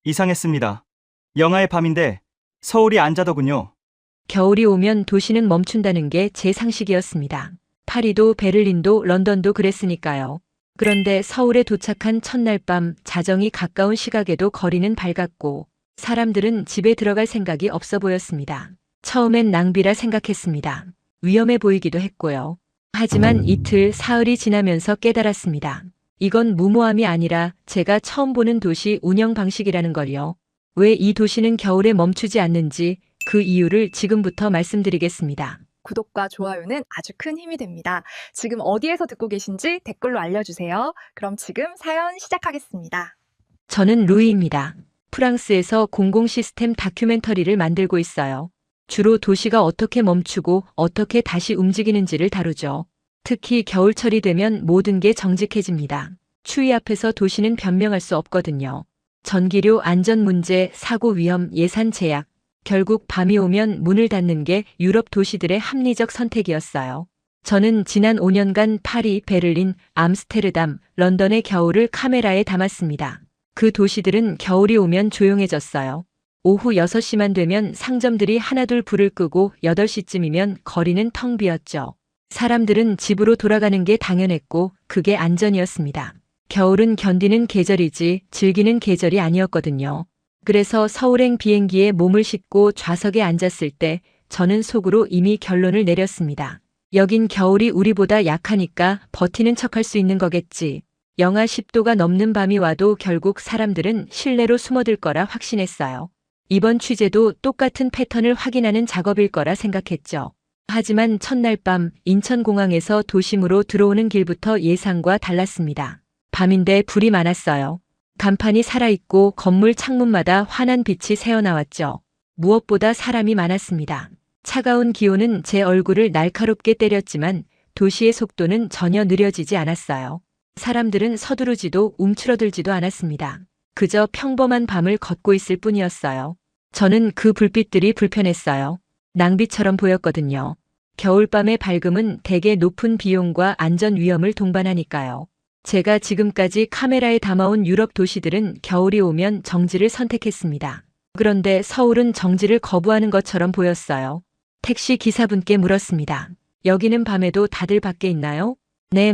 이상했습니다. 영하의 밤인데 서울이 안자더군요. 겨울이 오면 도시는 멈춘다는 게 제 상식이었습니다. 파리도 베를린도 런던도 그랬으니까요. 그런데 서울에 도착한 첫날 밤 자정이 가까운 시각에도 거리는 밝았고 사람들은 집에 들어갈 생각이 없어 보였습니다. 처음엔 낭비라 생각했습니다. 위험해 보이기도 했고요. 하지만 이틀 사흘이 지나면서 깨달았습니다. 이건 무모함이 아니라 제가 처음 보는 도시 운영 방식이라는 걸요. 왜 이 도시는 겨울에 멈추지 않는지 그 이유를 지금부터 말씀드리겠습니다. 구독과 좋아요는 아주 큰 힘이 됩니다. 지금 어디에서 듣고 계신지 댓글로 알려주세요. 그럼 지금 사연 시작하겠습니다. 저는 루이입니다. 프랑스에서 공공 시스템 다큐멘터리를 만들고 있어요. 주로 도시가 어떻게 멈추고 어떻게 다시 움직이는지를 다루죠. 특히 겨울철이 되면 모든 게 정직해집니다. 추위 앞에서 도시는 변명할 수 없거든요. 전기료 안전 문제, 사고 위험, 예산 제약. 결국 밤이 오면 문을 닫는 게 유럽 도시들의 합리적 선택이었어요. 저는 지난 5년간 파리, 베를린, 암스테르담, 런던의 겨울을 카메라에 담았습니다. 그 도시들은 겨울이 오면 조용해졌어요. 오후 6시만 되면 상점들이 하나둘 불을 끄고 8시쯤이면 거리는 텅 비었죠. 사람들은 집으로 돌아가는 게 당연했고 그게 안전이었습니다. 겨울은 견디는 계절이지 즐기는 계절이 아니었거든요. 그래서 서울행 비행기에 몸을 싣고 좌석에 앉았을 때 저는 속으로 이미 결론을 내렸습니다. 여긴 겨울이 우리보다 약하니까 버티는 척할 수 있는 거겠지. 영하 10도가 넘는 밤이 와도 결국 사람들은 실내로 숨어들 거라 확신했어요. 이번 취재도 똑같은 패턴을 확인하는 작업일 거라 생각했죠. 하지만 첫날 밤 인천공항에서 도심으로 들어오는 길부터 예상과 달랐습니다. 밤인데 불이 많았어요. 간판이 살아있고 건물 창문마다 환한 빛이 새어나왔죠. 무엇보다 사람이 많았습니다. 차가운 기온은 제 얼굴을 날카롭게 때렸지만 도시의 속도는 전혀 느려지지 않았어요. 사람들은 서두르지도 움츠러들지도 않았습니다. 그저 평범한 밤을 걷고 있을 뿐이었어요. 저는 그 불빛들이 불편했어요. 낭비처럼 보였거든요. 겨울밤의 밝음은 대개 높은 비용과 안전 위험을 동반하니까요. 제가 지금까지 카메라에 담아온 유럽 도시들은 겨울이 오면 정지를 선택했습니다. 그런데 서울은 정지를 거부하는 것처럼 보였어요. 택시 기사분께 물었습니다. 여기는 밤에도 다들 밖에 있나요? 네,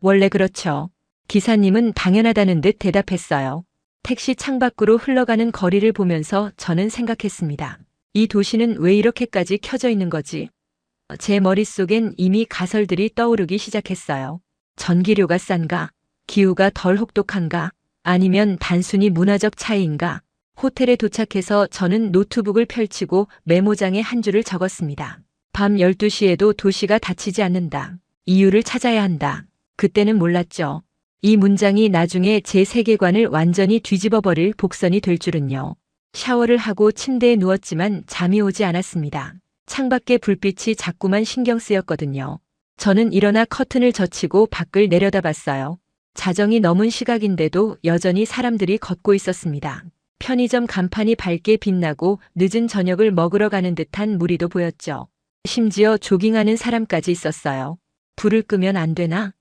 원래 그렇죠. 기사님은 당연하다는 듯 대답했어요. 택시 창밖으로 흘러가는 거리를 보면서 저는 생각했습니다. 이 도시는 왜 이렇게까지 켜져 있는 거지? 제 머릿속엔 이미 가설들이 떠오르기 시작했어요. 전기료가 싼가? 기후가 덜 혹독한가? 아니면 단순히 문화적 차이인가? 호텔에 도착해서 저는 노트북을 펼치고 메모장에 한 줄을 적었습니다. 밤 12시에도 도시가 닫히지 않는다. 이유를 찾아야 한다. 그때는 몰랐죠. 이 문장이 나중에 제 세계관을 완전히 뒤집어버릴 복선이 될 줄은요. 샤워를 하고 침대에 누웠지만 잠이 오지 않았습니다. 창밖의 불빛이 자꾸만 신경 쓰였거든요. 저는 일어나 커튼을 젖히고 밖을 내려다봤어요. 자정이 넘은 시각인데도 여전히 사람들이 걷고 있었습니다. 편의점 간판이 밝게 빛나고 늦은 저녁을 먹으러 가는 듯한 무리도 보였죠. 심지어 조깅하는 사람까지 있었어요. 불을 끄면 안 되나?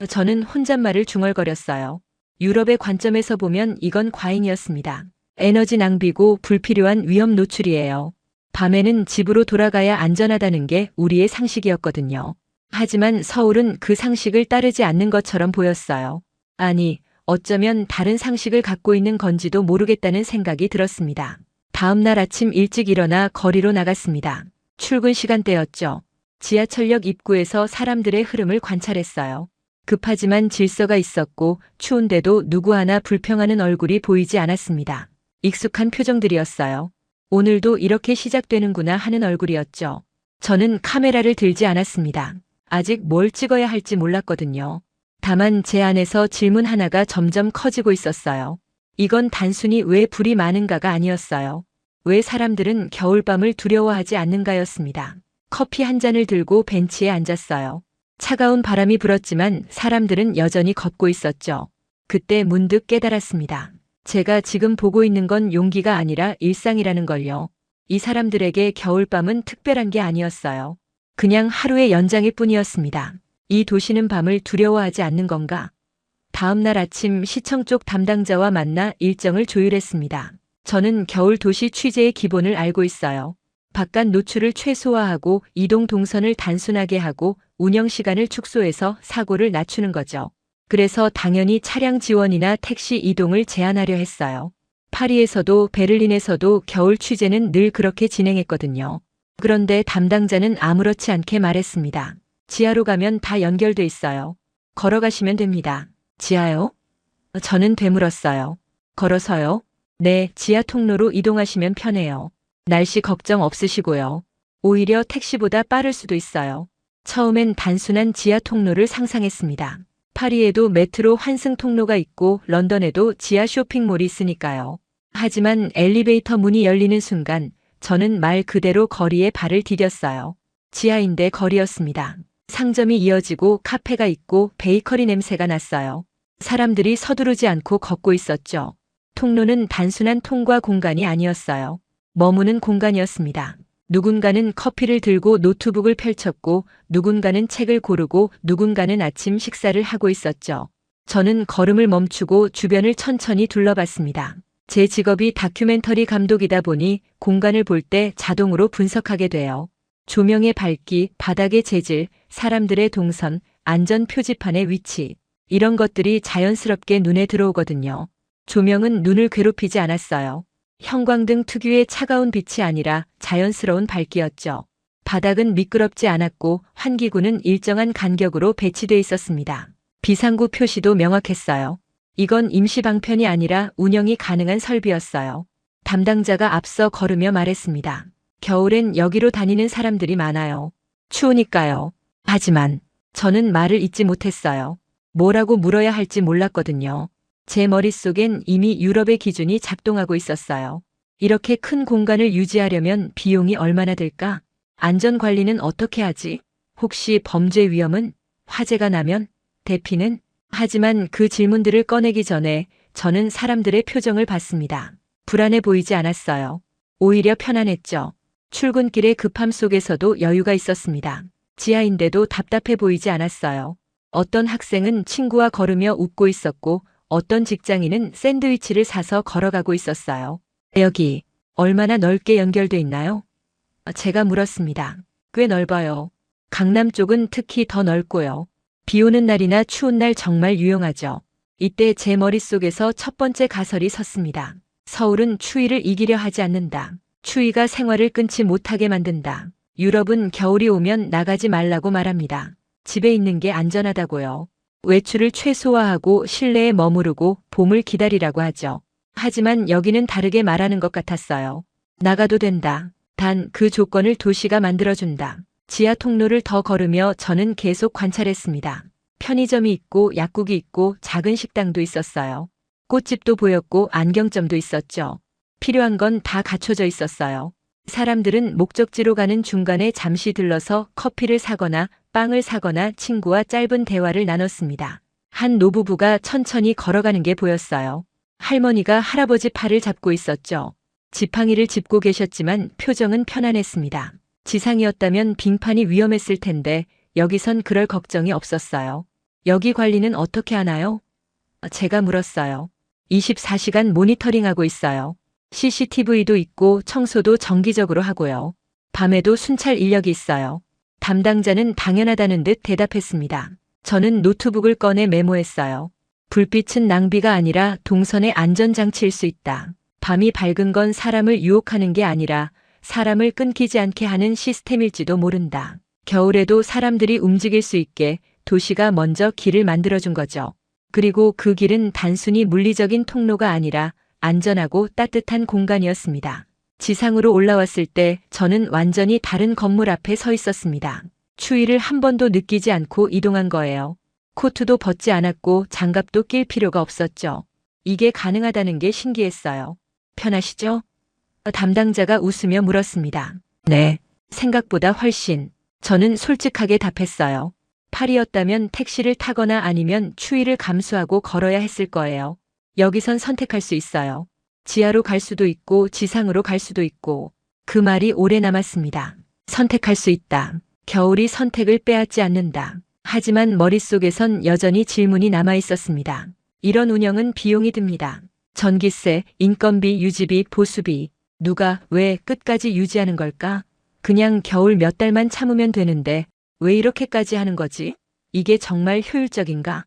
저는 혼잣말을 중얼거렸어요. 유럽의 관점에서 보면 이건 과잉이었습니다. 에너지 낭비고 불필요한 위험 노출이에요. 밤에는 집으로 돌아가야 안전하다는 게 우리의 상식이었거든요. 하지만 서울은 그 상식을 따르지 않는 것처럼 보였어요. 아니, 어쩌면 다른 상식을 갖고 있는 건지도 모르겠다는 생각이 들었습니다. 다음 날 아침 일찍 일어나 거리로 나갔습니다. 출근 시간대였죠. 지하철역 입구에서 사람들의 흐름을 관찰했어요. 급하지만 질서가 있었고 추운데도 누구 하나 불평하는 얼굴이 보이지 않았습니다. 익숙한 표정들이었어요. 오늘도 이렇게 시작되는구나 하는 얼굴이었죠. 저는 카메라를 들지 않았습니다. 아직 뭘 찍어야 할지 몰랐거든요. 다만 제 안에서 질문 하나가 점점 커지고 있었어요. 이건 단순히 왜 불이 많은가가 아니었어요. 왜 사람들은 겨울밤을 두려워하지 않는가였습니다. 커피 한 잔을 들고 벤치에 앉았어요. 차가운 바람이 불었지만 사람들은 여전히 걷고 있었죠. 그때 문득 깨달았습니다. 제가 지금 보고 있는 건 용기가 아니라 일상이라는 걸요. 이 사람들에게 겨울밤은 특별한 게 아니었어요. 그냥 하루의 연장일 뿐이었습니다. 이 도시는 밤을 두려워하지 않는 건가? 다음 날 아침 시청 쪽 담당자와 만나 일정을 조율했습니다. 저는 겨울 도시 취재의 기본을 알고 있어요. 바깥 노출을 최소화하고 이동 동선을 단순하게 하고 운영 시간을 축소해서 사고를 낮추는 거죠. 그래서 당연히 차량 지원이나 택시 이동을 제한하려 했어요. 파리에서도 베를린에서도 겨울 취재는 늘 그렇게 진행했거든요. 그런데 담당자는 아무렇지 않게 말했습니다. 지하로 가면 다 연결돼 있어요. 걸어가시면 됩니다. 지하요? 저는 되물었어요. 걸어서요? 네, 지하 통로로 이동하시면 편해요. 날씨 걱정 없으시고요. 오히려 택시보다 빠를 수도 있어요. 처음엔 단순한 지하 통로를 상상했습니다. 파리에도 메트로 환승 통로가 있고 런던에도 지하 쇼핑몰이 있으니까요. 하지만 엘리베이터 문이 열리는 순간 저는 말 그대로 거리에 발을 디뎠어요. 지하인데 거리였습니다. 상점이 이어지고 카페가 있고 베이커리 냄새가 났어요. 사람들이 서두르지 않고 걷고 있었죠. 통로는 단순한 통과 공간이 아니었어요. 머무는 공간이었습니다. 누군가는 커피를 들고 노트북을 펼쳤고 누군가는 책을 고르고 누군가는 아침 식사를 하고 있었죠. 저는 걸음을 멈추고 주변을 천천히 둘러봤습니다. 제 직업이 다큐멘터리 감독이다 보니 공간을 볼 때 자동으로 분석하게 돼요. 조명의 밝기, 바닥의 재질, 사람들의 동선, 안전 표지판의 위치. 이런 것들이 자연스럽게 눈에 들어오거든요. 조명은 눈을 괴롭히지 않았어요. 형광등 특유의 차가운 빛이 아니라 자연스러운 밝기였죠. 바닥은 미끄럽지 않았고 환기구는 일정한 간격으로 배치돼 있었습니다. 비상구 표시도 명확했어요. 이건 임시 방편이 아니라 운영이 가능한 설비였어요. 담당자가 앞서 걸으며 말했습니다. 겨울엔 여기로 다니는 사람들이 많아요. 추우니까요. 하지만 저는 말을 잇지 못했어요. 뭐라고 물어야 할지 몰랐거든요. 제 머릿속엔 이미 유럽의 기준이 작동하고 있었어요. 이렇게 큰 공간을 유지하려면 비용이 얼마나 들까? 안전관리는 어떻게 하지? 혹시 범죄 위험은? 화재가 나면? 대피는? 하지만 그 질문들을 꺼내기 전에 저는 사람들의 표정을 봤습니다. 불안해 보이지 않았어요. 오히려 편안했죠. 출근길의 급함 속에서도 여유가 있었습니다. 지하인데도 답답해 보이지 않았어요. 어떤 학생은 친구와 걸으며 웃고 있었고 어떤 직장인은 샌드위치를 사서 걸어가고 있었어요. 여기 얼마나 넓게 연결돼 있나요? 제가 물었습니다. 꽤 넓어요. 강남 쪽은 특히 더 넓고요. 비 오는 날이나 추운 날 정말 유용하죠. 이때 제 머릿속에서 첫 번째 가설이 섰습니다. 서울은 추위를 이기려 하지 않는다. 추위가 생활을 끊지 못하게 만든다. 유럽은 겨울이 오면 나가지 말라고 말합니다. 집에 있는 게 안전하다고요. 외출을 최소화하고 실내에 머무르고 봄을 기다리라고 하죠. 하지만 여기는 다르게 말하는 것 같았어요. 나가도 된다. 단 그 조건을 도시가 만들어준다. 지하 통로를 더 걸으며 저는 계속 관찰했습니다. 편의점이 있고 약국이 있고 작은 식당도 있었어요. 꽃집도 보였고 안경점도 있었죠. 필요한 건 다 갖춰져 있었어요. 사람들은 목적지로 가는 중간에 잠시 들러서 커피를 사거나 빵을 사거나 친구와 짧은 대화를 나눴습니다. 한 노부부가 천천히 걸어가는 게 보였어요. 할머니가 할아버지 팔을 잡고 있었죠. 지팡이를 짚고 계셨지만 표정은 편안했습니다. 지상이었다면 빙판이 위험했을 텐데 여기선 그럴 걱정이 없었어요. 여기 관리는 어떻게 하나요? 제가 물었어요. 24시간 모니터링하고 있어요. CCTV도 있고 청소도 정기적으로 하고요. 밤에도 순찰 인력이 있어요. 담당자는 당연하다는 듯 대답했습니다. 저는 노트북을 꺼내 메모했어요. 불빛은 낭비가 아니라 동선의 안전장치일 수 있다. 밤이 밝은 건 사람을 유혹하는 게 아니라 사람을 끊기지 않게 하는 시스템일지도 모른다. 겨울에도 사람들이 움직일 수 있게 도시가 먼저 길을 만들어준 거죠. 그리고 그 길은 단순히 물리적인 통로가 아니라 안전하고 따뜻한 공간이었습니다. 지상으로 올라왔을 때 저는 완전히 다른 건물 앞에 서 있었습니다. 추위를 한 번도 느끼지 않고 이동한 거예요. 코트도 벗지 않았고 장갑도 낄 필요가 없었죠. 이게 가능하다는 게 신기했어요. 편하시죠? 담당자가 웃으며 물었습니다. 네, 생각보다 훨씬. 저는 솔직하게 답했어요. 파리였다면 택시를 타거나 아니면 추위를 감수하고 걸어야 했을 거예요. 여기선 선택할 수 있어요. 지하로 갈 수도 있고 지상으로 갈 수도 있고. 그 말이 오래 남았습니다. 선택할 수 있다. 겨울이 선택을 빼앗지 않는다. 하지만 머릿속에선 여전히 질문이 남아 있었습니다. 이런 운영은 비용이 듭니다. 전기세, 인건비, 유지비, 보수비. 누가 왜 끝까지 유지하는 걸까? 그냥 겨울 몇 달만 참으면 되는데 왜 이렇게까지 하는 거지? 이게 정말 효율적인가?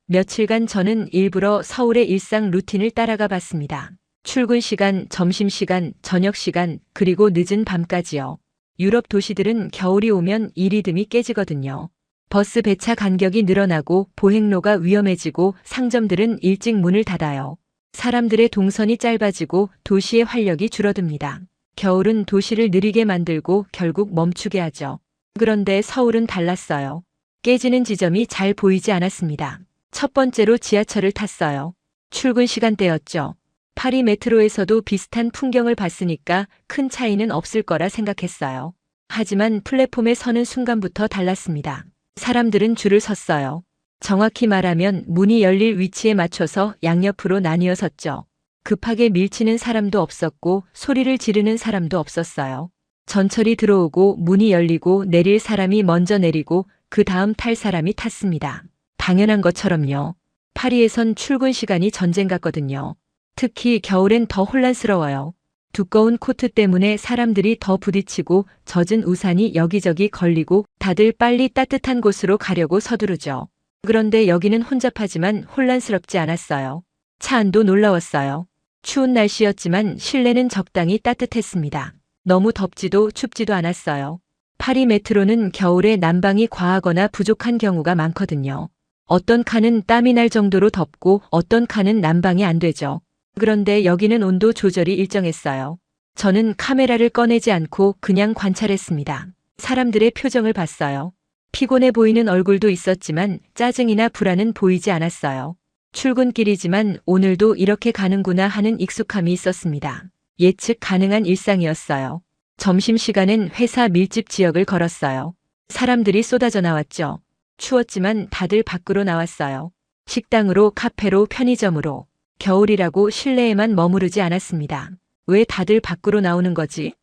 며칠간 저는 일부러 서울의 일상 루틴을 따라가 봤습니다. 출근 시간, 점심시간, 저녁 시간, 그리고 늦은 밤까지요. 유럽 도시들은 겨울이 오면 이 리듬이 깨지거든요. 버스 배차 간격이 늘어나고 보행로가 위험해지고 상점들은 일찍 문을 닫아요. 사람들의 동선이 짧아지고 도시의 활력이 줄어듭니다. 겨울은 도시를 느리게 만들고 결국 멈추게 하죠. 그런데 서울은 달랐어요. 깨지는 지점이 잘 보이지 않았습니다. 첫 번째로 지하철을 탔어요. 출근 시간대였죠. 파리 메트로에서도 비슷한 풍경을 봤으니까 큰 차이는 없을 거라 생각했어요. 하지만 플랫폼에 서는 순간부터 달랐습니다. 사람들은 줄을 섰어요. 정확히 말하면 문이 열릴 위치에 맞춰서 양옆으로 나뉘어 섰죠. 급하게 밀치는 사람도 없었고 소리를 지르는 사람도 없었어요. 전철이 들어오고 문이 열리고 내릴 사람이 먼저 내리고 그 다음 탈 사람이 탔습니다. 당연한 것처럼요. 파리에선 출근 시간이 전쟁 같거든요. 특히 겨울엔 더 혼란스러워요. 두꺼운 코트 때문에 사람들이 더 부딪히고 젖은 우산이 여기저기 걸리고 다들 빨리 따뜻한 곳으로 가려고 서두르죠. 그런데 여기는 혼잡하지만 혼란스럽지 않았어요. 차 안도 놀라웠어요. 추운 날씨였지만 실내는 적당히 따뜻했습니다. 너무 덥지도 춥지도 않았어요. 파리 메트로는 겨울에 난방이 과하거나 부족한 경우가 많거든요. 어떤 칸은 땀이 날 정도로 덥고 어떤 칸은 난방이 안 되죠. 그런데 여기는 온도 조절이 일정했어요. 저는 카메라를 꺼내지 않고 그냥 관찰했습니다. 사람들의 표정을 봤어요. 피곤해 보이는 얼굴도 있었지만 짜증이나 불안은 보이지 않았어요. 출근길이지만 오늘도 이렇게 가는구나 하는 익숙함이 있었습니다. 예측 가능한 일상이었어요. 점심시간엔 회사 밀집 지역을 걸었어요. 사람들이 쏟아져 나왔죠. 추웠지만 다들 밖으로 나왔어요. 식당으로, 카페로, 편의점으로. 겨울이라고 실내에만 머무르지 않았습니다. 왜 다들 밖으로 나오는 거지?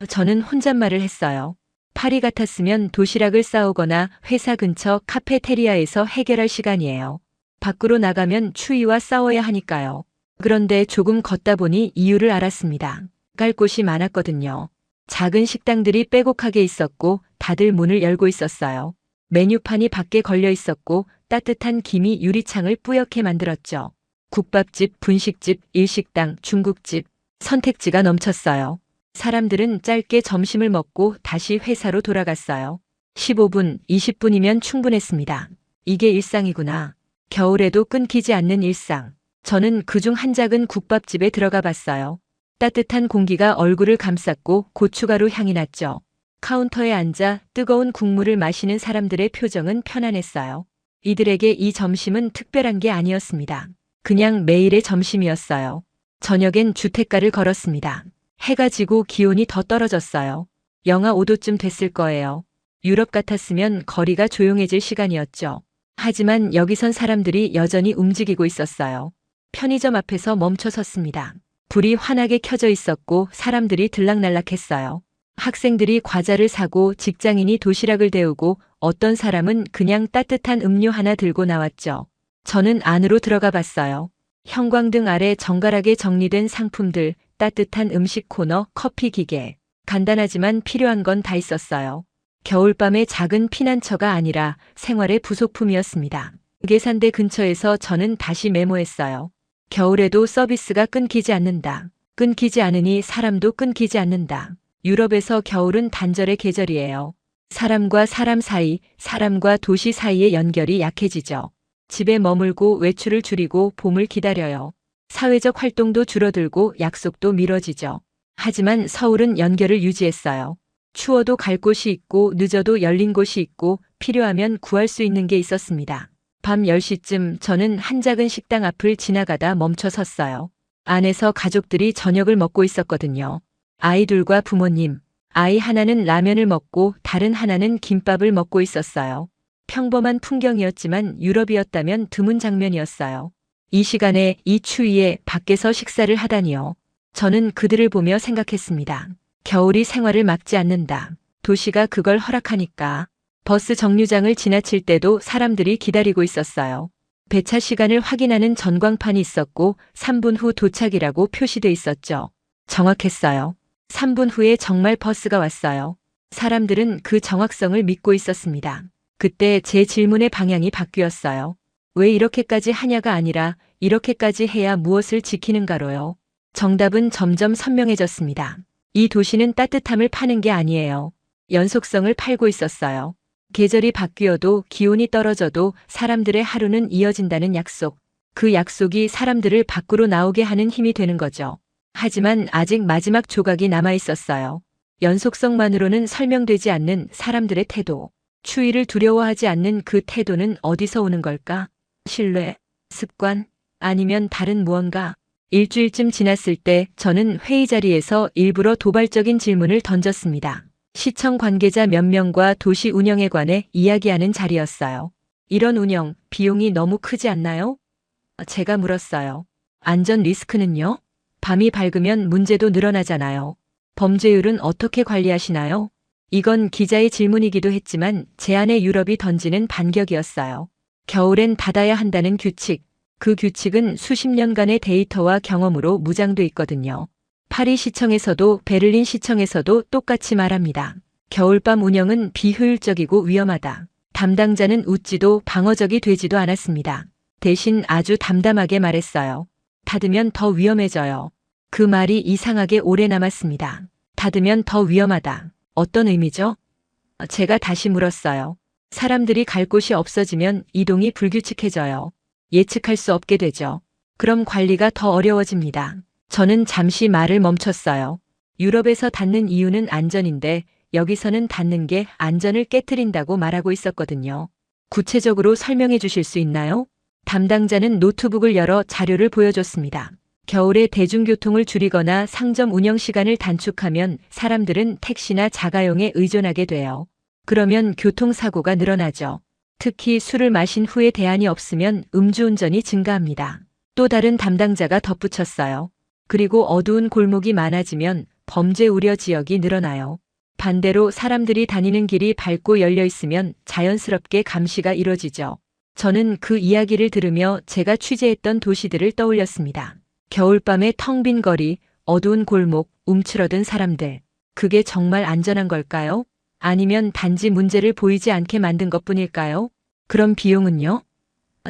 저는 혼잣말을 했어요. 파리 같았으면 도시락을 싸오거나 회사 근처 카페테리아에서 해결할 시간이에요. 밖으로 나가면 추위와 싸워야 하니까요. 그런데 조금 걷다 보니 이유를 알았습니다. 갈 곳이 많았거든요. 작은 식당들이 빼곡하게 있었고 다들 문을 열고 있었어요. 메뉴판이 밖에 걸려 있었고 따뜻한 김이 유리창을 뿌옇게 만들었죠. 국밥집, 분식집, 일식당, 중국집, 선택지가 넘쳤어요. 사람들은 짧게 점심을 먹고 다시 회사로 돌아갔어요. 15분, 20분이면 충분했습니다. 이게 일상이구나. 겨울에도 끊기지 않는 일상. 저는 그중 한 작은 국밥집에 들어가 봤어요. 따뜻한 공기가 얼굴을 감쌌고 고춧가루 향이 났죠. 카운터에 앉아 뜨거운 국물을 마시는 사람들의 표정은 편안했어요. 이들에게 이 점심은 특별한 게 아니었습니다. 그냥 매일의 점심이었어요. 저녁엔 주택가를 걸었습니다. 해가 지고 기온이 더 떨어졌어요. 영하 5도쯤 됐을 거예요. 유럽 같았으면 거리가 조용해질 시간이었죠. 하지만 여기선 사람들이 여전히 움직이고 있었어요. 편의점 앞에서 멈춰 섰습니다. 불이 환하게 켜져 있었고 사람들이 들락날락했어요. 학생들이 과자를 사고 직장인이 도시락을 데우고 어떤 사람은 그냥 따뜻한 음료 하나 들고 나왔죠. 저는 안으로 들어가 봤어요. 형광등 아래 정갈하게 정리된 상품들, 따뜻한 음식 코너, 커피 기계. 간단하지만 필요한 건 다 있었어요. 겨울밤의 작은 피난처가 아니라 생활의 부속품이었습니다. 계산대 근처에서 저는 다시 메모했어요. 겨울에도 서비스가 끊기지 않는다. 끊기지 않으니 사람도 끊기지 않는다. 유럽에서 겨울은 단절의 계절이에요. 사람과 사람 사이, 사람과 도시 사이의 연결이 약해지죠. 집에 머물고 외출을 줄이고 봄을 기다려요. 사회적 활동도 줄어들고 약속도 미뤄지죠. 하지만 서울은 연결을 유지했어요. 추워도 갈 곳이 있고 늦어도 열린 곳이 있고 필요하면 구할 수 있는 게 있었습니다. 밤 10시쯤 저는 한 작은 식당 앞을 지나가다 멈춰 섰어요. 안에서 가족들이 저녁을 먹고 있었거든요. 아이들과 부모님. 아이 하나는 라면을 먹고 다른 하나는 김밥을 먹고 있었어요. 평범한 풍경이었지만 유럽이었다면 드문 장면이었어요. 이 시간에 이 추위에 밖에서 식사를 하다니요. 저는 그들을 보며 생각했습니다. 겨울이 생활을 막지 않는다. 도시가 그걸 허락하니까. 버스 정류장을 지나칠 때도 사람들이 기다리고 있었어요. 배차 시간을 확인하는 전광판이 있었고 3분 후 도착이라고 표시돼 있었죠. 정확했어요. 3분 후에 정말 버스가 왔어요. 사람들은 그 정확성을 믿고 있었습니다. 그때 제 질문의 방향이 바뀌었어요. 왜 이렇게까지 하냐가 아니라 이렇게까지 해야 무엇을 지키는가로요. 정답은 점점 선명해졌습니다. 이 도시는 따뜻함을 파는 게 아니에요. 연속성을 팔고 있었어요. 계절이 바뀌어도 기온이 떨어져도 사람들의 하루는 이어진다는 약속. 그 약속이 사람들을 밖으로 나오게 하는 힘이 되는 거죠. 하지만 아직 마지막 조각이 남아 있었어요. 연속성만으로는 설명되지 않는 사람들의 태도. 추위를 두려워하지 않는 그 태도는 어디서 오는 걸까? 신뢰, 습관, 아니면 다른 무언가? 일주일쯤 지났을 때 저는 회의 자리에서 일부러 도발적인 질문을 던졌습니다. 시청 관계자 몇 명과 도시 운영에 관해 이야기하는 자리였어요. 이런 운영, 비용이 너무 크지 않나요? 제가 물었어요. 안전 리스크는요? 밤이 밝으면 문제도 늘어나잖아요. 범죄율은 어떻게 관리하시나요? 이건 기자의 질문이기도 했지만 제 안에 유럽이 던지는 반격이었어요. 겨울엔 닫아야 한다는 규칙. 그 규칙은 수십 년간의 데이터와 경험으로 무장돼 있거든요. 파리 시청에서도 베를린 시청에서도 똑같이 말합니다. 겨울밤 운영은 비효율적이고 위험하다. 담당자는 웃지도 방어적이 되지도 않았습니다. 대신 아주 담담하게 말했어요. 닫으면 더 위험해져요. 그 말이 이상하게 오래 남았습니다. 닫으면 더 위험하다. 어떤 의미죠? 제가 다시 물었어요. 사람들이 갈 곳이 없어지면 이동이 불규칙해져요. 예측할 수 없게 되죠. 그럼 관리가 더 어려워집니다. 저는 잠시 말을 멈췄어요. 유럽에서 닫는 이유는 안전인데 여기서는 닫는 게 안전을 깨트린다고 말하고 있었거든요. 구체적으로 설명해 주실 수 있나요? 담당자는 노트북을 열어 자료를 보여줬습니다. 겨울에 대중교통을 줄이거나 상점 운영 시간을 단축하면 사람들은 택시나 자가용에 의존하게 돼요. 그러면 교통사고가 늘어나죠. 특히 술을 마신 후에 대안이 없으면 음주운전이 증가합니다. 또 다른 담당자가 덧붙였어요. 그리고 어두운 골목이 많아지면 범죄 우려 지역이 늘어나요. 반대로 사람들이 다니는 길이 밝고 열려 있으면 자연스럽게 감시가 이뤄지죠. 저는 그 이야기를 들으며 제가 취재했던 도시들을 떠올렸습니다. 겨울밤의 텅 빈 거리, 어두운 골목, 움츠러든 사람들. 그게 정말 안전한 걸까요? 아니면 단지 문제를 보이지 않게 만든 것뿐일까요? 그럼 비용은요?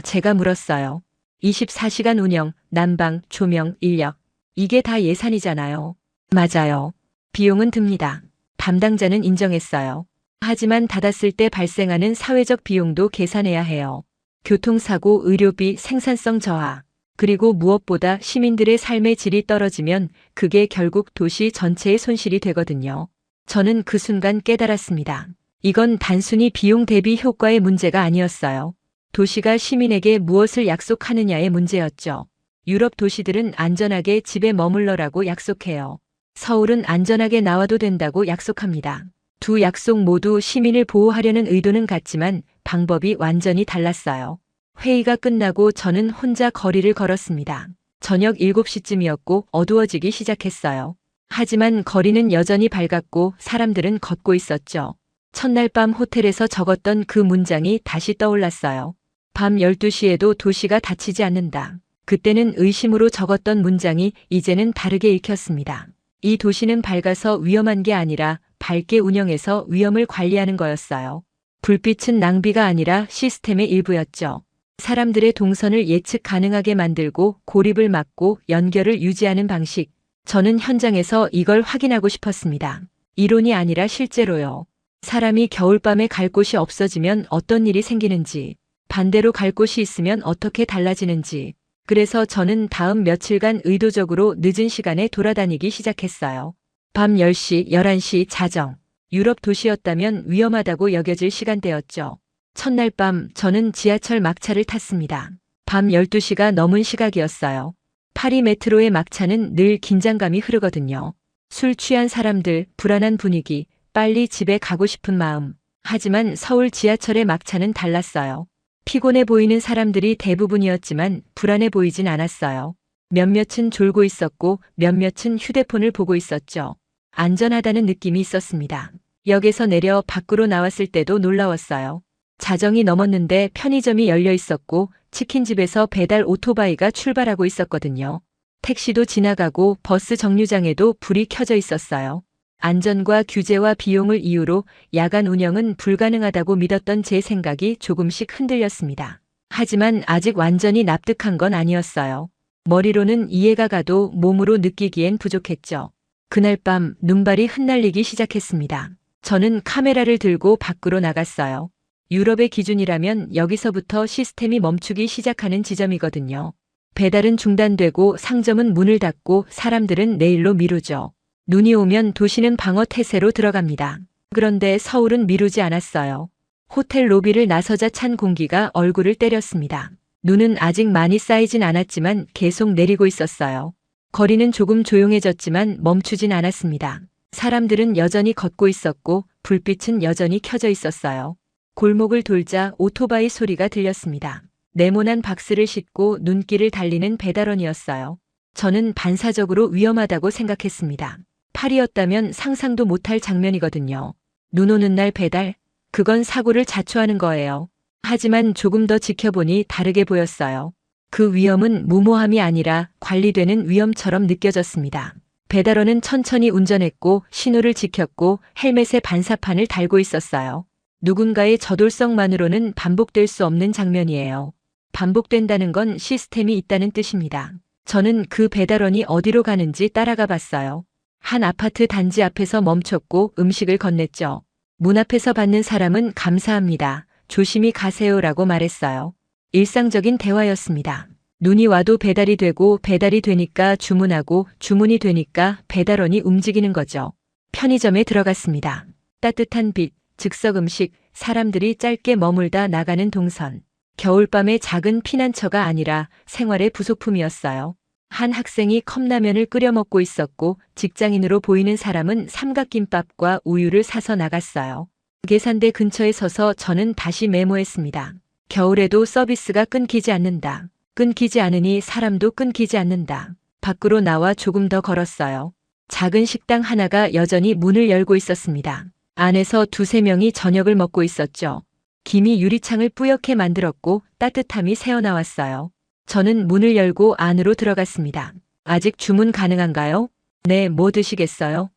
제가 물었어요. 24시간 운영, 난방, 조명, 인력. 이게 다 예산이잖아요. 맞아요. 비용은 듭니다. 담당자는 인정했어요. 하지만 닫았을 때 발생하는 사회적 비용도 계산해야 해요. 교통사고, 의료비, 생산성 저하. 그리고 무엇보다 시민들의 삶의 질이 떨어지면 그게 결국 도시 전체의 손실이 되거든요. 저는 그 순간 깨달았습니다. 이건 단순히 비용 대비 효과의 문제가 아니었어요. 도시가 시민에게 무엇을 약속하느냐의 문제였죠. 유럽 도시들은 안전하게 집에 머물러라고 약속해요. 서울은 안전하게 나와도 된다고 약속합니다. 두 약속 모두 시민을 보호하려는 의도는 같지만 방법이 완전히 달랐어요. 회의가 끝나고 저는 혼자 거리를 걸었습니다. 저녁 7시쯤이었고 어두워지기 시작했어요. 하지만 거리는 여전히 밝았고 사람들은 걷고 있었죠. 첫날 밤 호텔에서 적었던 그 문장이 다시 떠올랐어요. 밤 12시에도 도시가 닫히지 않는다. 그때는 의심으로 적었던 문장이 이제는 다르게 읽혔습니다. 이 도시는 밝아서 위험한 게 아니라 밝게 운영해서 위험을 관리하는 거였어요. 불빛은 낭비가 아니라 시스템의 일부였죠. 사람들의 동선을 예측 가능하게 만들고 고립을 막고 연결을 유지하는 방식. 저는 현장에서 이걸 확인하고 싶었습니다. 이론이 아니라 실제로요. 사람이 겨울밤에 갈 곳이 없어지면 어떤 일이 생기는지, 반대로 갈 곳이 있으면 어떻게 달라지는지. 그래서 저는 다음 며칠간 의도적으로 늦은 시간에 돌아다니기 시작했어요. 밤 10시, 11시 자정. 유럽 도시였다면 위험하다고 여겨질 시간대였죠. 첫날 밤 저는 지하철 막차를 탔습니다. 밤 12시가 넘은 시각이었어요. 파리 메트로의 막차는 늘 긴장감이 흐르거든요. 술 취한 사람들, 불안한 분위기, 빨리 집에 가고 싶은 마음. 하지만 서울 지하철의 막차는 달랐어요. 피곤해 보이는 사람들이 대부분이었지만 불안해 보이진 않았어요. 몇몇은 졸고 있었고 몇몇은 휴대폰을 보고 있었죠. 안전하다는 느낌이 있었습니다. 역에서 내려 밖으로 나왔을 때도 놀라웠어요. 자정이 넘었는데 편의점이 열려 있었고 치킨집에서 배달 오토바이가 출발하고 있었거든요. 택시도 지나가고 버스 정류장에도 불이 켜져 있었어요. 안전과 규제와 비용을 이유로 야간 운영은 불가능하다고 믿었던 제 생각이 조금씩 흔들렸습니다. 하지만 아직 완전히 납득한 건 아니었어요. 머리로는 이해가 가도 몸으로 느끼기엔 부족했죠. 그날 밤 눈발이 흩날리기 시작했습니다. 저는 카메라를 들고 밖으로 나갔어요. 유럽의 기준이라면 여기서부터 시스템이 멈추기 시작하는 지점이거든요. 배달은 중단되고 상점은 문을 닫고 사람들은 내일로 미루죠. 눈이 오면 도시는 방어 태세로 들어갑니다. 그런데 서울은 미루지 않았어요. 호텔 로비를 나서자 찬 공기가 얼굴을 때렸습니다. 눈은 아직 많이 쌓이진 않았지만 계속 내리고 있었어요. 거리는 조금 조용해졌지만 멈추진 않았습니다. 사람들은 여전히 걷고 있었고 불빛은 여전히 켜져 있었어요. 골목을 돌자 오토바이 소리가 들렸습니다. 네모난 박스를 싣고 눈길을 달리는 배달원이었어요. 저는 반사적으로 위험하다고 생각했습니다. 팔이었다면 상상도 못할 장면이거든요. 눈 오는 날 배달, 그건 사고를 자초하는 거예요. 하지만 조금 더 지켜보니 다르게 보였어요. 그 위험은 무모함이 아니라 관리되는 위험처럼 느껴졌습니다. 배달원은 천천히 운전했고 신호를 지켰고 헬멧에 반사판을 달고 있었어요. 누군가의 저돌성만으로는 반복될 수 없는 장면이에요. 반복된다는 건 시스템이 있다는 뜻입니다. 저는 그 배달원이 어디로 가는지 따라가 봤어요. 한 아파트 단지 앞에서 멈췄고 음식을 건넸죠. 문 앞에서 받는 사람은 감사합니다. 조심히 가세요라고 말했어요. 일상적인 대화였습니다. 눈이 와도 배달이 되고 배달이 되니까 주문하고 주문이 되니까 배달원이 움직이는 거죠. 편의점에 들어갔습니다. 따뜻한 빛, 즉석 음식, 사람들이 짧게 머물다 나가는 동선. 겨울밤의 작은 피난처가 아니라 생활의 부속품이었어요. 한 학생이 컵라면을 끓여 먹고 있었고 직장인으로 보이는 사람은 삼각김밥과 우유를 사서 나갔어요. 계산대 근처에 서서 저는 다시 메모했습니다. 겨울에도 서비스가 끊기지 않는다. 끊기지 않으니 사람도 끊기지 않는다. 밖으로 나와 조금 더 걸었어요. 작은 식당 하나가 여전히 문을 열고 있었습니다. 안에서 두세 명이 저녁을 먹고 있었죠. 김이 유리창을 뿌옇게 만들었고 따뜻함이 새어나왔어요. 저는 문을 열고 안으로 들어갔습니다. 아직 주문 가능한가요? 네, 뭐 드시겠어요?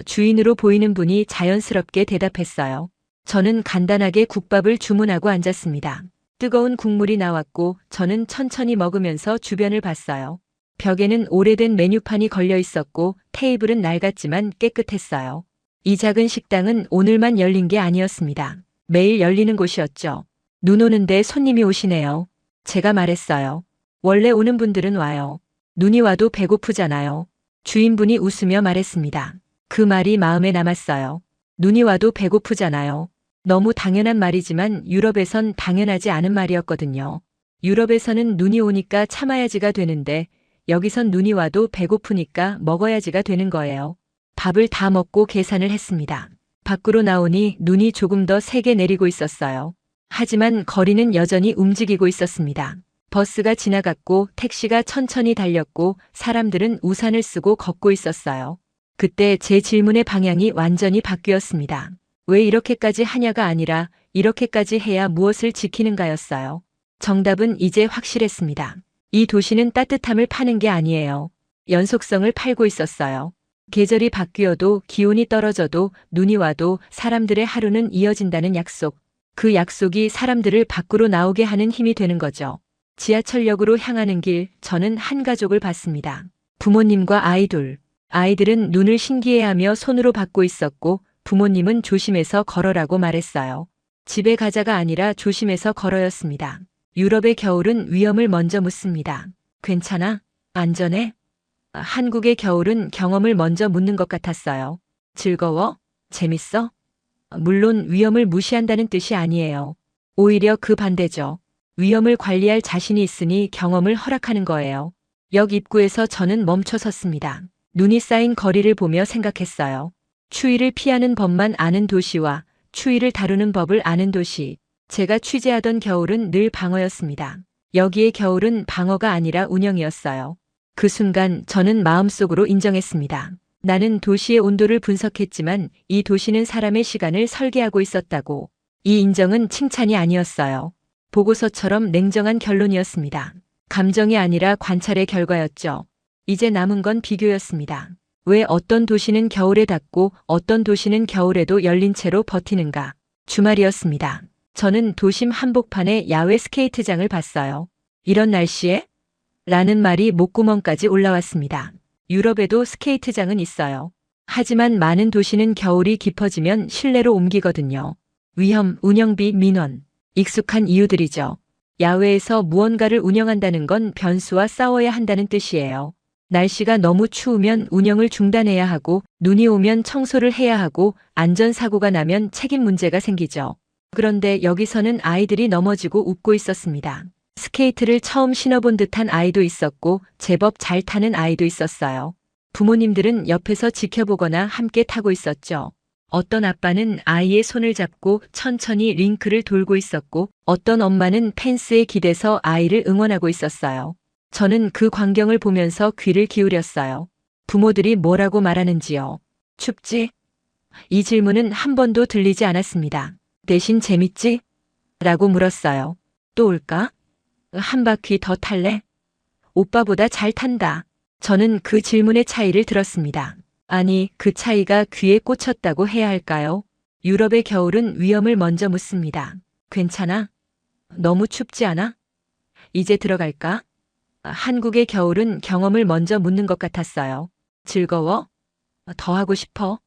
주인으로 보이는 분이 자연스럽게 대답했어요. 저는 간단하게 국밥을 주문하고 앉았습니다. 뜨거운 국물이 나왔고 저는 천천히 먹으면서 주변을 봤어요. 벽에는 오래된 메뉴판이 걸려 있었고 테이블은 낡았지만 깨끗했어요. 이 작은 식당은 오늘만 열린 게 아니었습니다. 매일 열리는 곳이었죠. 눈 오는데 손님이 오시네요. 제가 말했어요. 원래 오는 분들은 와요. 눈이 와도 배고프잖아요. 주인분이 웃으며 말했습니다. 그 말이 마음에 남았어요. 눈이 와도 배고프잖아요. 너무 당연한 말이지만 유럽에선 당연하지 않은 말이었거든요. 유럽에서는 눈이 오니까 참아야지가 되는데 여기선 눈이 와도 배고프니까 먹어야지가 되는 거예요. 밥을 다 먹고 계산을 했습니다. 밖으로 나오니 눈이 조금 더 세게 내리고 있었어요. 하지만 거리는 여전히 움직이고 있었습니다. 버스가 지나갔고 택시가 천천히 달렸고 사람들은 우산을 쓰고 걷고 있었어요. 그때 제 질문의 방향이 완전히 바뀌었습니다. 왜 이렇게까지 하냐가 아니라 이렇게까지 해야 무엇을 지키는가였어요. 정답은 이제 확실했습니다. 이 도시는 따뜻함을 파는 게 아니에요. 연속성을 팔고 있었어요. 계절이 바뀌어도 기온이 떨어져도 눈이 와도 사람들의 하루는 이어진다는 약속. 그 약속이 사람들을 밖으로 나오게 하는 힘이 되는 거죠. 지하철역으로 향하는 길, 저는 한 가족을 봤습니다. 부모님과 아이들. 아이들은 눈을 신기해하며 손으로 받고 있었고 부모님은 조심해서 걸어라고 말했어요. 집에 가자가 아니라 조심해서 걸어였습니다. 유럽의 겨울은 위험을 먼저 묻습니다. 괜찮아? 안전해? 한국의 겨울은 경험을 먼저 묻는 것 같았어요. 즐거워? 재밌어? 물론 위험을 무시한다는 뜻이 아니에요. 오히려 그 반대죠. 위험을 관리할 자신이 있으니 경험을 허락하는 거예요. 역 입구에서 저는 멈춰 섰습니다. 눈이 쌓인 거리를 보며 생각했어요. 추위를 피하는 법만 아는 도시와 추위를 다루는 법을 아는 도시. 제가 취재하던 겨울은 늘 방어였습니다. 여기의 겨울은 방어가 아니라 운영이었어요. 그 순간 저는 마음속으로 인정했습니다. 나는 도시의 온도를 분석했지만 이 도시는 사람의 시간을 설계하고 있었다고. 이 인정은 칭찬이 아니었어요. 보고서처럼 냉정한 결론이었습니다. 감정이 아니라 관찰의 결과였죠. 이제 남은 건 비교였습니다. 왜 어떤 도시는 겨울에 닫고 어떤 도시는 겨울에도 열린 채로 버티는가? 주말이었습니다. 저는 도심 한복판에 야외 스케이트장을 봤어요. 이런 날씨에? 라는 말이 목구멍까지 올라왔습니다. 유럽에도 스케이트장은 있어요. 하지만 많은 도시는 겨울이 깊어지면 실내로 옮기거든요. 위험, 운영비, 민원. 익숙한 이유들이죠. 야외에서 무언가를 운영한다는 건 변수와 싸워야 한다는 뜻이에요. 날씨가 너무 추우면 운영을 중단해야 하고, 눈이 오면 청소를 해야 하고, 안전사고가 나면 책임 문제가 생기죠. 그런데 여기서는 아이들이 넘어지고 웃고 있었습니다. 스케이트를 처음 신어본 듯한 아이도 있었고, 제법 잘 타는 아이도 있었어요. 부모님들은 옆에서 지켜보거나 함께 타고 있었죠. 어떤 아빠는 아이의 손을 잡고 천천히 링크를 돌고 있었고, 어떤 엄마는 펜스에 기대서 아이를 응원하고 있었어요. 저는 그 광경을 보면서 귀를 기울였어요. 부모들이 뭐라고 말하는지요. 춥지? 이 질문은 한 번도 들리지 않았습니다. 대신 재밌지? 라고 물었어요. 또 올까? 한 바퀴 더 탈래? 오빠보다 잘 탄다. 저는 그 질문의 차이를 들었습니다. 아니, 그 차이가 귀에 꽂혔다고 해야 할까요? 유럽의 겨울은 위험을 먼저 묻습니다. 괜찮아? 너무 춥지 않아? 이제 들어갈까? 한국의 겨울은 경험을 먼저 묻는 것 같았어요. 즐거워? 더 하고 싶어?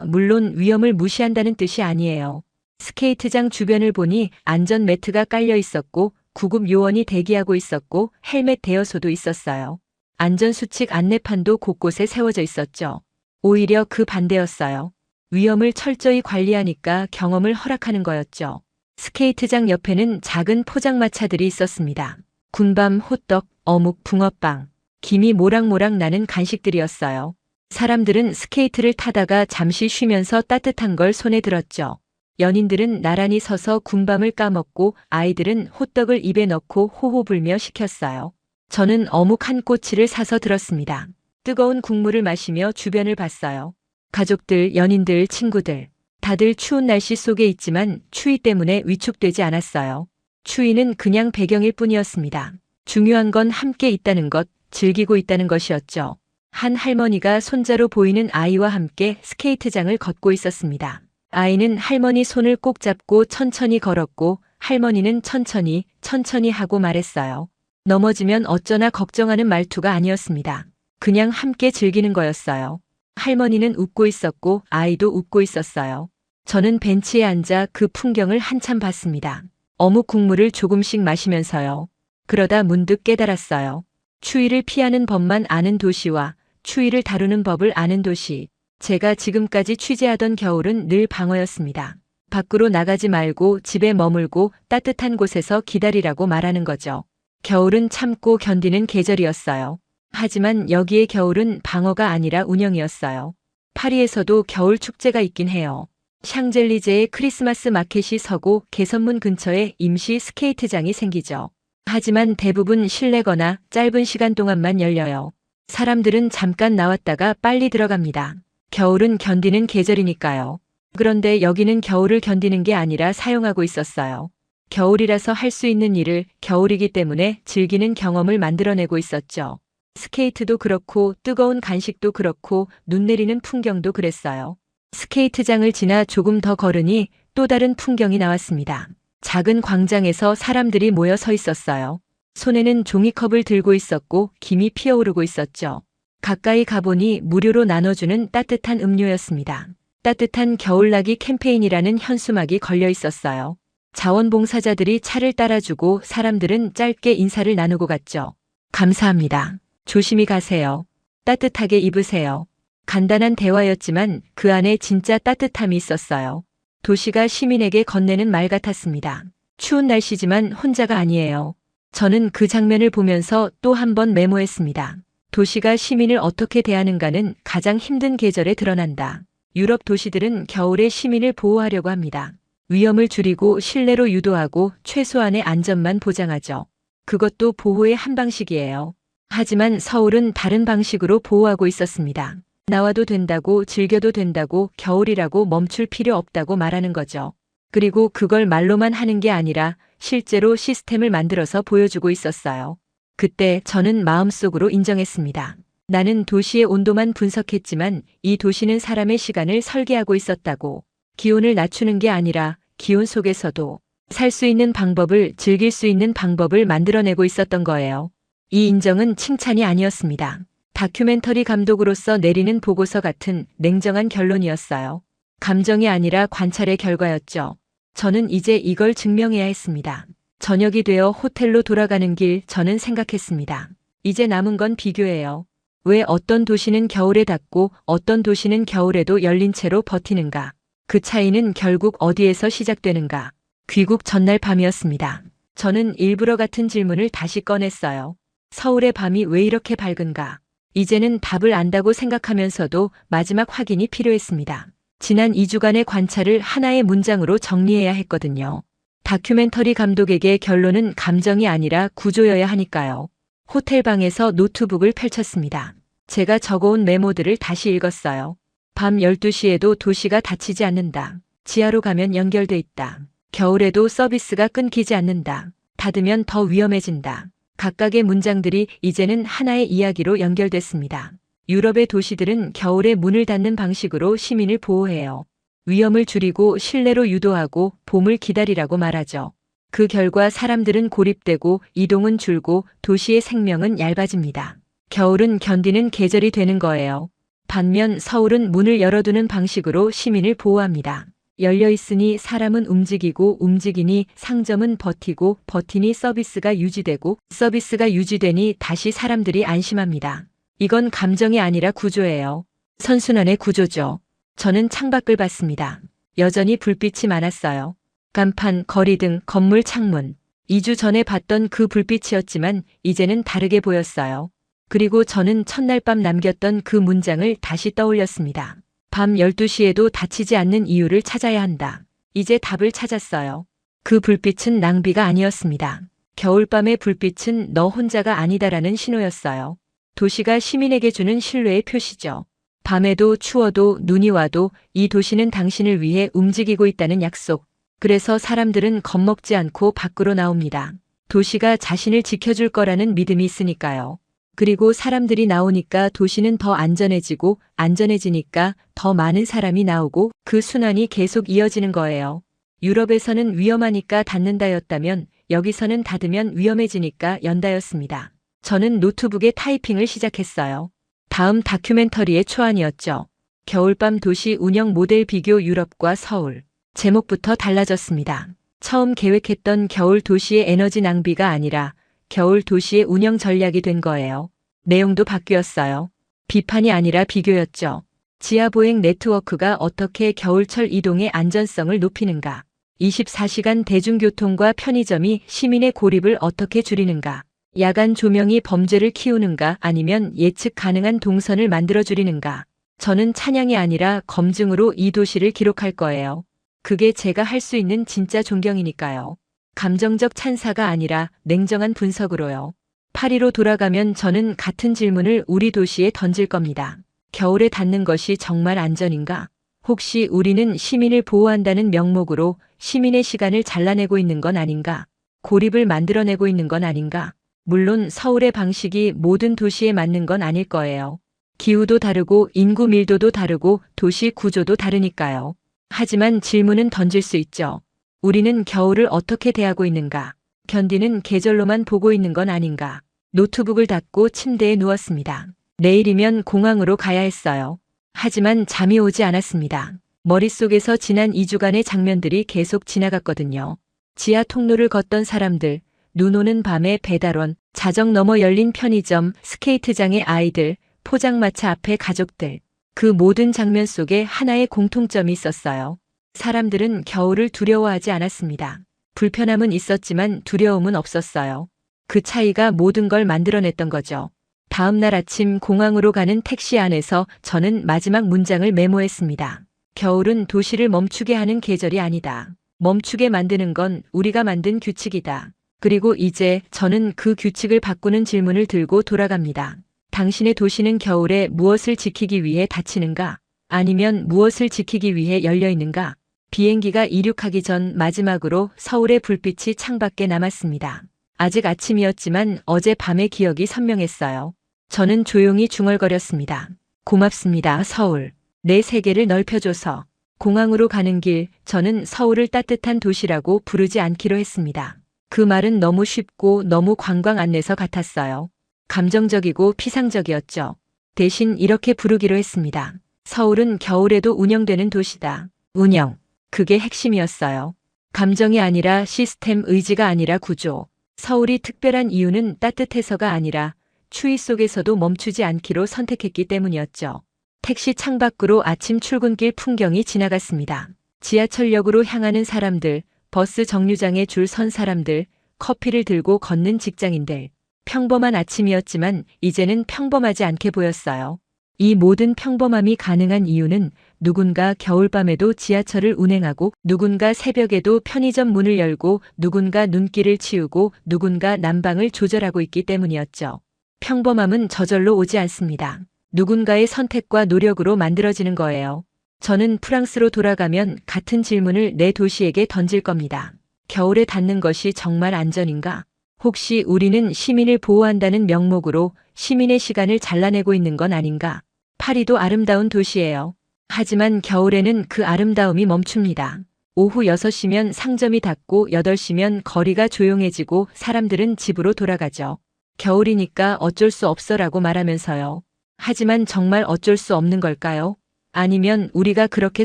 물론 위험을 무시한다는 뜻이 아니에요. 스케이트장 주변을 보니 안전 매트가 깔려 있었고, 구급 요원이 대기하고 있었고, 헬멧 대여소도 있었어요. 안전수칙 안내판도 곳곳에 세워져 있었죠. 오히려 그 반대였어요. 위험을 철저히 관리하니까 경험을 허락하는 거였죠. 스케이트장 옆에는 작은 포장마차들이 있었습니다. 군밤, 호떡, 어묵, 붕어빵, 김이 모락모락 나는 간식들이었어요. 사람들은 스케이트를 타다가 잠시 쉬면서 따뜻한 걸 손에 들었죠. 연인들은 나란히 서서 군밤을 까먹고 아이들은 호떡을 입에 넣고 호호 불며 시켰어요. 저는 어묵 한 꼬치를 사서 들었습니다. 뜨거운 국물을 마시며 주변을 봤어요. 가족들, 연인들, 친구들. 다들 추운 날씨 속에 있지만 추위 때문에 위축되지 않았어요. 추위는 그냥 배경일 뿐이었습니다. 중요한 건 함께 있다는 것, 즐기고 있다는 것이었죠. 한 할머니가 손자로 보이는 아이와 함께 스케이트장을 걷고 있었습니다. 아이는 할머니 손을 꼭 잡고 천천히 걸었고, 할머니는 천천히 하고 말했어요. 넘어지면 어쩌나 걱정하는 말투가 아니었습니다. 그냥 함께 즐기는 거였어요. 할머니는 웃고 있었고 아이도 웃고 있었어요. 저는 벤치에 앉아 그 풍경을 한참 봤습니다. 어묵 국물을 조금씩 마시면서요. 그러다 문득 깨달았어요. 추위를 피하는 법만 아는 도시와 추위를 다루는 법을 아는 도시. 제가 지금까지 취재하던 겨울은 늘 방어였습니다. 밖으로 나가지 말고 집에 머물고 따뜻한 곳에서 기다리라고 말하는 거죠. 겨울은 참고 견디는 계절이었어요. 하지만 여기의 겨울은 방어가 아니라 운영이었어요. 파리에서도 겨울 축제가 있긴 해요. 샹젤리제의 크리스마스 마켓이 서고 개선문 근처에 임시 스케이트장이 생기죠. 하지만 대부분 실내거나 짧은 시간 동안만 열려요. 사람들은 잠깐 나왔다가 빨리 들어갑니다. 겨울은 견디는 계절이니까요. 그런데 여기는 겨울을 견디는 게 아니라 사용하고 있었어요. 겨울이라서 할 수 있는 일을 겨울이기 때문에 즐기는 경험을 만들어내고 있었죠. 스케이트도 그렇고 뜨거운 간식도 그렇고 눈 내리는 풍경도 그랬어요. 스케이트장을 지나 조금 더 걸으니 또 다른 풍경이 나왔습니다. 작은 광장에서 사람들이 모여 서 있었어요. 손에는 종이컵을 들고 있었고 김이 피어오르고 있었죠. 가까이 가보니 무료로 나눠주는 따뜻한 음료였습니다. 따뜻한 겨울나기 캠페인이라는 현수막이 걸려 있었어요. 자원봉사자들이 차를 따라주고 사람들은 짧게 인사를 나누고 갔죠. 감사합니다. 조심히 가세요. 따뜻하게 입으세요. 간단한 대화였지만 그 안에 진짜 따뜻함이 있었어요. 도시가 시민에게 건네는 말 같았습니다. 추운 날씨지만 혼자가 아니에요. 저는 그 장면을 보면서 또 한 번 메모했습니다. 도시가 시민을 어떻게 대하는가는 가장 힘든 계절에 드러난다. 유럽 도시들은 겨울에 시민을 보호하려고 합니다. 위험을 줄이고 실내로 유도하고 최소한의 안전만 보장하죠. 그것도 보호의 한 방식이에요. 하지만 서울은 다른 방식으로 보호하고 있었습니다. 나와도 된다고, 즐겨도 된다고, 겨울이라고 멈출 필요 없다고 말하는 거죠. 그리고 그걸 말로만 하는 게 아니라 실제로 시스템을 만들어서 보여주고 있었어요. 그때 저는 마음속으로 인정했습니다. 나는 도시의 온도만 분석했지만 이 도시는 사람의 시간을 설계하고 있었다고. 기온을 낮추는 게 아니라 기온 속에서도 살 수 있는 방법을, 즐길 수 있는 방법을 만들어내고 있었던 거예요. 이 인정은 칭찬이 아니었습니다. 다큐멘터리 감독으로서 내리는 보고서 같은 냉정한 결론이었어요. 감정이 아니라 관찰의 결과였죠. 저는 이제 이걸 증명해야 했습니다. 저녁이 되어 호텔로 돌아가는 길 저는 생각했습니다. 이제 남은 건 비교예요. 왜 어떤 도시는 겨울에 닫고 어떤 도시는 겨울에도 열린 채로 버티는가? 그 차이는 결국 어디에서 시작되는가? 귀국 전날 밤이었습니다. 저는 일부러 같은 질문을 다시 꺼냈어요. 서울의 밤이 왜 이렇게 밝은가? 이제는 답을 안다고 생각하면서도 마지막 확인이 필요했습니다. 지난 2주간의 관찰을 하나의 문장으로 정리해야 했거든요. 다큐멘터리 감독에게 결론은 감정이 아니라 구조여야 하니까요. 호텔방에서 노트북을 펼쳤습니다. 제가 적어온 메모들을 다시 읽었어요. 밤 12시에도 도시가 닫히지 않는다. 지하로 가면 연결돼 있다. 겨울에도 서비스가 끊기지 않는다. 닫으면 더 위험해진다. 각각의 문장들이 이제는 하나의 이야기로 연결됐습니다. 유럽의 도시들은 겨울에 문을 닫는 방식으로 시민을 보호해요. 위험을 줄이고 실내로 유도하고 봄을 기다리라고 말하죠. 그 결과 사람들은 고립되고 이동은 줄고 도시의 생명은 얇아집니다. 겨울은 견디는 계절이 되는 거예요. 반면 서울은 문을 열어두는 방식으로 시민을 보호합니다. 열려 있으니 사람은 움직이고 움직이니 상점은 버티고 버티니 서비스가 유지되고 서비스가 유지되니 다시 사람들이 안심합니다. 이건 감정이 아니라 구조예요. 선순환의 구조죠. 저는 창밖을 봤습니다. 여전히 불빛이 많았어요. 간판, 거리등, 건물 창문. 2주 전에 봤던 그 불빛이었지만 이제는 다르게 보였어요. 그리고 저는 첫날 밤 남겼던 그 문장을 다시 떠올렸습니다. 밤 12시에도 닫히지 않는 이유를 찾아야 한다. 이제 답을 찾았어요. 그 불빛은 낭비가 아니었습니다. 겨울밤의 불빛은 너 혼자가 아니다라는 신호였어요. 도시가 시민에게 주는 신뢰의 표시죠. 밤에도 추워도 눈이 와도 이 도시는 당신을 위해 움직이고 있다는 약속. 그래서 사람들은 겁먹지 않고 밖으로 나옵니다. 도시가 자신을 지켜줄 거라는 믿음이 있으니까요. 그리고 사람들이 나오니까 도시는 더 안전해지고 안전해지니까 더 많은 사람이 나오고 그 순환이 계속 이어지는 거예요. 유럽에서는 위험하니까 닫는다였다면 여기서는 닫으면 위험해지니까 연다였습니다. 저는 노트북에 타이핑을 시작했어요. 다음 다큐멘터리의 초안이었죠. 겨울밤 도시 운영 모델 비교 유럽과 서울. 제목부터 달라졌습니다. 처음 계획했던 겨울 도시의 에너지 낭비가 아니라 겨울 도시의 운영 전략이 된 거예요. 내용도 바뀌었어요. 비판이 아니라 비교였죠. 지하보행 네트워크가 어떻게 겨울철 이동의 안전성을 높이는가? 24시간 대중교통과 편의점이 시민의 고립을 어떻게 줄이는가? 야간 조명이 범죄를 키우는가 아니면 예측 가능한 동선을 만들어 줄이는가? 저는 찬양이 아니라 검증으로 이 도시를 기록할 거예요. 그게 제가 할 수 있는 진짜 존경이니까요. 감정적 찬사가 아니라 냉정한 분석으로요. 파리로 돌아가면 저는 같은 질문을 우리 도시에 던질 겁니다. 겨울에 닫는 것이 정말 안전인가? 혹시 우리는 시민을 보호한다는 명목으로 시민의 시간을 잘라내고 있는 건 아닌가? 고립을 만들어내고 있는 건 아닌가? 물론 서울의 방식이 모든 도시에 맞는 건 아닐 거예요. 기후도 다르고 인구 밀도도 다르고 도시 구조도 다르니까요. 하지만 질문은 던질 수 있죠. 우리는 겨울을 어떻게 대하고 있는가? 견디는 계절로만 보고 있는 건 아닌가? 노트북을 닫고 침대에 누웠습니다. 내일이면 공항으로 가야 했어요. 하지만 잠이 오지 않았습니다. 머릿속에서 지난 2주간의 장면들이 계속 지나갔거든요. 지하 통로를 걷던 사람들, 눈 오는 밤의 배달원, 자정 너머 열린 편의점, 스케이트장의 아이들, 포장마차 앞의 가족들. 그 모든 장면 속에 하나의 공통점이 있었어요. 사람들은 겨울을 두려워하지 않았습니다. 불편함은 있었지만 두려움은 없었어요. 그 차이가 모든 걸 만들어냈던 거죠. 다음 날 아침 공항으로 가는 택시 안에서 저는 마지막 문장을 메모했습니다. 겨울은 도시를 멈추게 하는 계절이 아니다. 멈추게 만드는 건 우리가 만든 규칙이다. 그리고 이제 저는 그 규칙을 바꾸는 질문을 들고 돌아갑니다. 당신의 도시는 겨울에 무엇을 지키기 위해 닫히는가? 아니면 무엇을 지키기 위해 열려 있는가? 비행기가 이륙하기 전 마지막으로 서울의 불빛이 창밖에 남았습니다. 아직 아침이었지만 어제 밤의 기억이 선명했어요. 저는 조용히 중얼거렸습니다. 고맙습니다, 서울. 내 세계를 넓혀줘서. 공항으로 가는 길, 저는 서울을 따뜻한 도시라고 부르지 않기로 했습니다. 그 말은 너무 쉽고 너무 관광 안내서 같았어요. 감정적이고 피상적이었죠. 대신 이렇게 부르기로 했습니다. 서울은 겨울에도 운영되는 도시다. 운영. 그게 핵심이었어요. 감정이 아니라 시스템, 의지가 아니라 구조. 서울이 특별한 이유는 따뜻해서가 아니라 추위 속에서도 멈추지 않기로 선택했기 때문이었죠. 택시 창밖으로 아침 출근길 풍경이 지나갔습니다. 지하철역으로 향하는 사람들, 버스 정류장에 줄 선 사람들, 커피를 들고 걷는 직장인들. 평범한 아침이었지만 이제는 평범하지 않게 보였어요. 이 모든 평범함이 가능한 이유는 누군가 겨울밤에도 지하철을 운행하고 누군가 새벽에도 편의점 문을 열고 누군가 눈길을 치우고 누군가 난방을 조절하고 있기 때문이었죠. 평범함은 저절로 오지 않습니다. 누군가의 선택과 노력으로 만들어지는 거예요. 저는 프랑스로 돌아가면 같은 질문을 내 도시에게 던질 겁니다. 겨울에 닿는 것이 정말 안전인가? 혹시 우리는 시민을 보호한다는 명목으로 시민의 시간을 잘라내고 있는 건 아닌가? 파리도 아름다운 도시예요. 하지만 겨울에는 그 아름다움이 멈춥니다. 오후 6시면 상점이 닫고 8시면 거리가 조용해지고 사람들은 집으로 돌아가죠. 겨울이니까 어쩔 수 없어라고 말하면서요. 하지만 정말 어쩔 수 없는 걸까요? 아니면 우리가 그렇게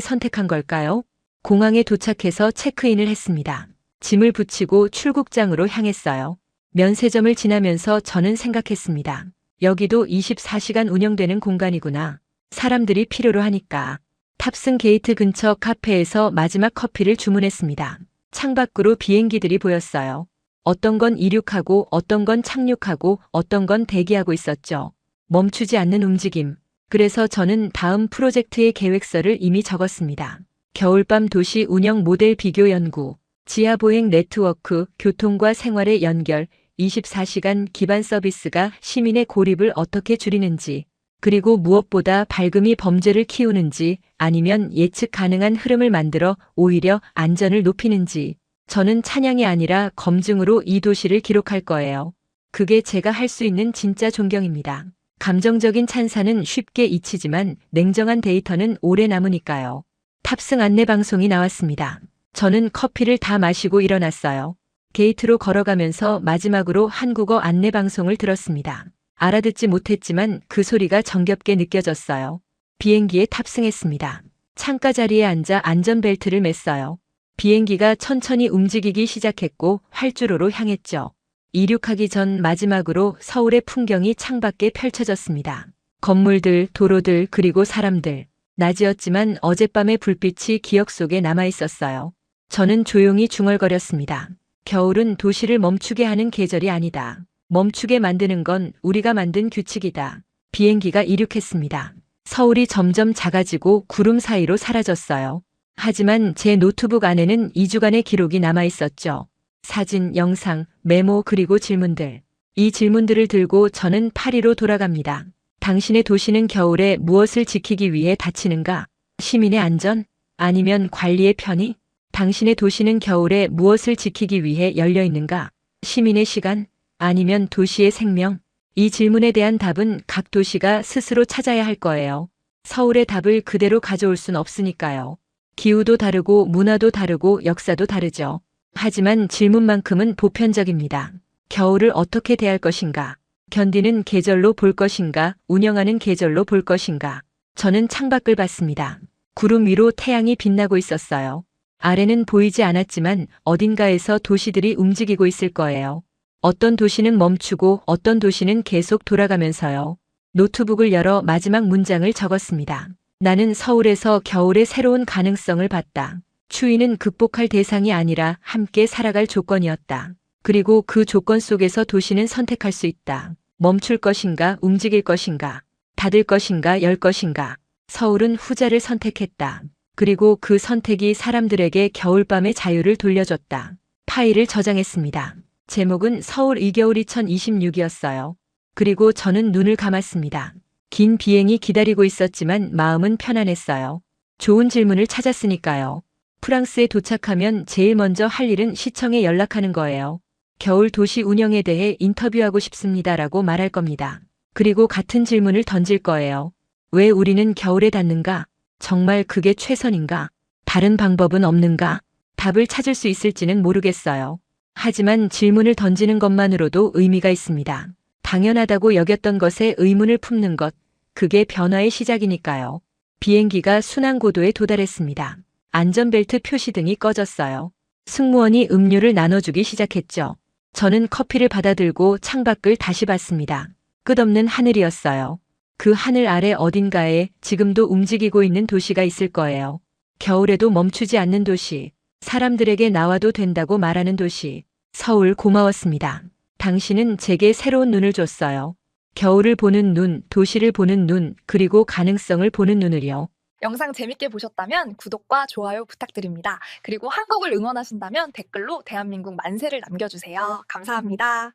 선택한 걸까요? 공항에 도착해서 체크인을 했습니다. 짐을 붙이고 출국장으로 향했어요. 면세점을 지나면서 저는 생각했습니다. 여기도 24시간 운영되는 공간이구나. 사람들이 필요로 하니까. 탑승 게이트 근처 카페에서 마지막 커피를 주문했습니다. 창밖으로 비행기들이 보였어요. 어떤 건 이륙하고 어떤 건 착륙하고 어떤 건 대기하고 있었죠. 멈추지 않는 움직임. 그래서 저는 다음 프로젝트의 계획서를 이미 적었습니다. 겨울밤 도시 운영 모델 비교 연구, 지하보행 네트워크, 교통과 생활의 연결, 24시간 기반 서비스가 시민의 고립을 어떻게 줄이는지, 그리고 무엇보다 밝음이 범죄를 키우는지 아니면 예측 가능한 흐름을 만들어 오히려 안전을 높이는지. 저는 찬양이 아니라 검증으로 이 도시를 기록할 거예요. 그게 제가 할 수 있는 진짜 존경입니다. 감정적인 찬사는 쉽게 잊히지만 냉정한 데이터는 오래 남으니까요. 탑승 안내 방송이 나왔습니다. 저는 커피를 다 마시고 일어났어요. 게이트로 걸어가면서 마지막으로 한국어 안내 방송을 들었습니다. 알아듣지 못했지만 그 소리가 정겹게 느껴졌어요. 비행기에 탑승했습니다. 창가 자리에 앉아 안전벨트를 맸어요. 비행기가 천천히 움직이기 시작했고 활주로로 향했죠. 이륙하기 전 마지막으로 서울의 풍경이 창밖에 펼쳐졌습니다. 건물들, 도로들, 그리고 사람들. 낮이었지만 어젯밤의 불빛이 기억 속에 남아 있었어요. 저는 조용히 중얼거렸습니다. 겨울은 도시를 멈추게 하는 계절이 아니다. 멈추게 만드는 건 우리가 만든 규칙이다. 비행기가 이륙했습니다. 서울이 점점 작아지고 구름 사이로 사라졌어요. 하지만 제 노트북 안에는 2주간의 기록이 남아 있었죠. 사진, 영상, 메모 그리고 질문들. 이 질문들을 들고 저는 파리로 돌아갑니다. 당신의 도시는 겨울에 무엇을 지키기 위해 닫히는가? 시민의 안전? 아니면 관리의 편의? 당신의 도시는 겨울에 무엇을 지키기 위해 열려 있는가? 시민의 시간? 아니면 도시의 생명? 이 질문에 대한 답은 각 도시가 스스로 찾아야 할 거예요. 서울의 답을 그대로 가져올 순 없으니까요. 기후도 다르고 문화도 다르고 역사도 다르죠. 하지만 질문만큼은 보편적입니다. 겨울을 어떻게 대할 것인가? 견디는 계절로 볼 것인가? 운영하는 계절로 볼 것인가? 저는 창밖을 봤습니다. 구름 위로 태양이 빛나고 있었어요. 아래는 보이지 않았지만 어딘가에서 도시들이 움직이고 있을 거예요. 어떤 도시는 멈추고 어떤 도시는 계속 돌아가면서요. 노트북을 열어 마지막 문장을 적었습니다. 나는 서울에서 겨울의 새로운 가능성을 봤다. 추위는 극복할 대상이 아니라 함께 살아갈 조건이었다. 그리고 그 조건 속에서 도시는 선택할 수 있다. 멈출 것인가, 움직일 것인가, 닫을 것인가, 열 것인가. 서울은 후자를 선택했다. 그리고 그 선택이 사람들에게 겨울밤의 자유를 돌려줬다. 파일을 저장했습니다. 제목은 서울 이 겨울 2026이었어요. 그리고 저는 눈을 감았습니다. 긴 비행이 기다리고 있었지만 마음은 편안했어요. 좋은 질문을 찾았으니까요. 프랑스에 도착하면 제일 먼저 할 일은 시청에 연락하는 거예요. 겨울 도시 운영에 대해 인터뷰하고 싶습니다라고 말할 겁니다. 그리고 같은 질문을 던질 거예요. 왜 우리는 겨울에 닿는가? 정말 그게 최선인가? 다른 방법은 없는가? 답을 찾을 수 있을지는 모르겠어요. 하지만 질문을 던지는 것만으로도 의미가 있습니다. 당연하다고 여겼던 것에 의문을 품는 것, 그게 변화의 시작이니까요. 비행기가 순항 고도에 도달했습니다. 안전벨트 표시등이 꺼졌어요. 승무원이 음료를 나눠주기 시작했죠. 저는 커피를 받아들고 창밖을 다시 봤습니다. 끝없는 하늘이었어요. 그 하늘 아래 어딘가에 지금도 움직이고 있는 도시가 있을 거예요. 겨울에도 멈추지 않는 도시, 사람들에게 나와도 된다고 말하는 도시. 서울 고마웠습니다. 당신은 제게 새로운 눈을 줬어요. 겨울을 보는 눈, 도시를 보는 눈, 그리고 가능성을 보는 눈을요. 영상 재밌게 보셨다면 구독과 좋아요 부탁드립니다. 그리고 한국을 응원하신다면 댓글로 대한민국 만세를 남겨주세요. 감사합니다.